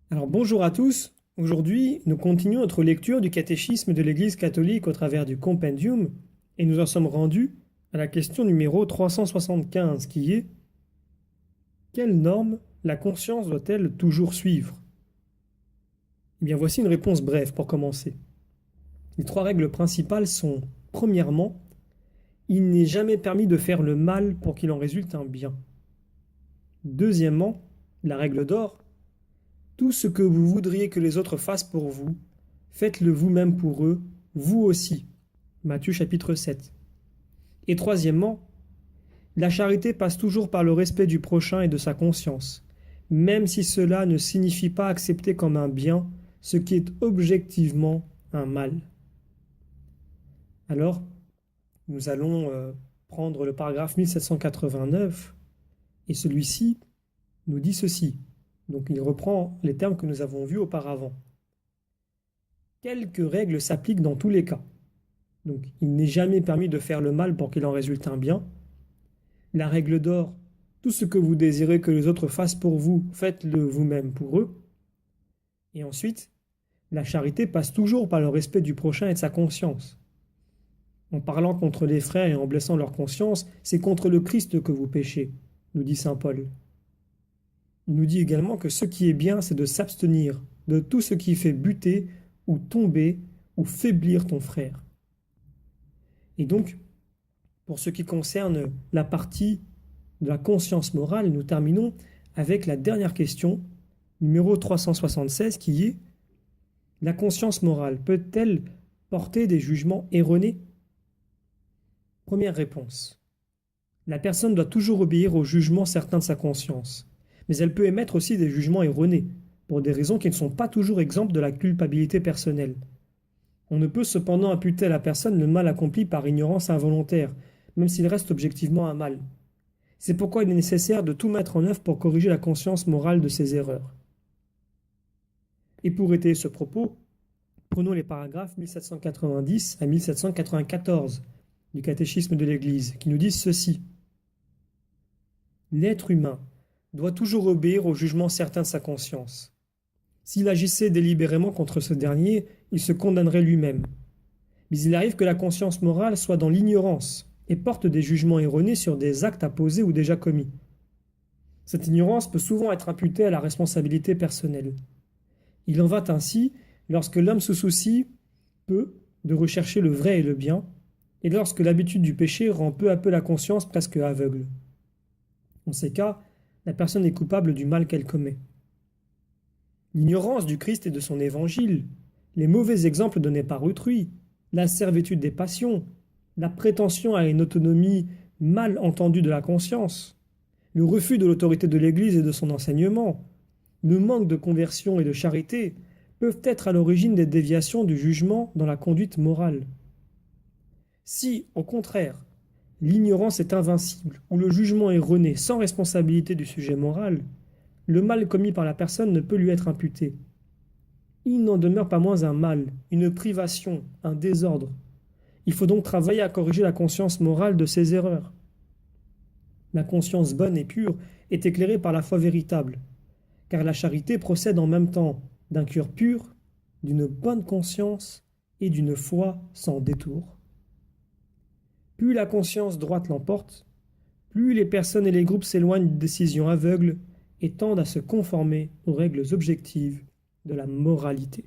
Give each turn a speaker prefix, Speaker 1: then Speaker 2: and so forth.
Speaker 1: Alors bonjour à tous. Aujourd'hui, nous continuons notre lecture du catéchisme de l'Église catholique au travers du Compendium et nous en sommes rendus à la question numéro 375 qui est: quelle norme la conscience doit-elle toujours suivre? Eh bien voici une réponse brève pour commencer. Les trois règles principales sont: premièrement, il n'est jamais permis de faire le mal pour qu'il en résulte un bien. Deuxièmement, la règle d'or: tout ce que vous voudriez que les autres fassent pour vous, faites-le vous-même pour eux, vous aussi. Matthieu chapitre 7. Et troisièmement, la charité passe toujours par le respect du prochain et de sa conscience, même si cela ne signifie pas accepter comme un bien ce qui est objectivement un mal. Alors, nous allons prendre le paragraphe 1789, et celui-ci nous dit ceci. Donc il reprend les termes que nous avons vus auparavant. Quelques règles s'appliquent dans tous les cas. Donc il n'est jamais permis de faire le mal pour qu'il en résulte un bien. La règle d'or: tout ce que vous désirez que les autres fassent pour vous, faites-le vous-même pour eux. Et ensuite, la charité passe toujours par le respect du prochain et de sa conscience. En parlant contre les frères et en blessant leur conscience, c'est contre le Christ que vous péchez, nous dit saint Paul. Il nous dit également que ce qui est bien, c'est de s'abstenir de tout ce qui fait buter ou tomber ou faiblir ton frère. Et donc, pour ce qui concerne la partie de la conscience morale, nous terminons avec la dernière question, numéro 376, qui est: la conscience morale peut-elle porter des jugements erronés? Première réponse: la personne doit toujours obéir aux jugements certains de sa conscience, mais elle peut émettre aussi des jugements erronés, pour des raisons qui ne sont pas toujours exemptes de la culpabilité personnelle. On ne peut cependant imputer à la personne le mal accompli par ignorance involontaire, même s'il reste objectivement un mal. C'est pourquoi il est nécessaire de tout mettre en œuvre pour corriger la conscience morale de ses erreurs. Et pour étayer ce propos, prenons les paragraphes 1790 à 1794 du catéchisme de l'Église, qui nous disent ceci. L'être humain doit toujours obéir au jugement certain de sa conscience. S'il agissait délibérément contre ce dernier, il se condamnerait lui-même. Mais il arrive que la conscience morale soit dans l'ignorance et porte des jugements erronés sur des actes à poser ou déjà commis. Cette ignorance peut souvent être imputée à la responsabilité personnelle. Il en va ainsi lorsque l'homme se soucie peu de rechercher le vrai et le bien, et lorsque l'habitude du péché rend peu à peu la conscience presque aveugle. En ces cas, la personne est coupable du mal qu'elle commet. L'ignorance du Christ et de son évangile, les mauvais exemples donnés par autrui, la servitude des passions, la prétention à une autonomie mal entendue de la conscience, le refus de l'autorité de l'Église et de son enseignement, le manque de conversion et de charité peuvent être à l'origine des déviations du jugement dans la conduite morale. Si, au contraire, l'ignorance est invincible ou le jugement est erroné sans responsabilité du sujet moral, le mal commis par la personne ne peut lui être imputé. Il n'en demeure pas moins un mal, une privation, un désordre. Il faut donc travailler à corriger la conscience morale de ses erreurs. La conscience bonne et pure est éclairée par la foi véritable, car la charité procède en même temps d'un cœur pur, d'une bonne conscience et d'une foi sans détour. Plus la conscience droite l'emporte, plus les personnes et les groupes s'éloignent de décisions aveugles et tendent à se conformer aux règles objectives de la moralité.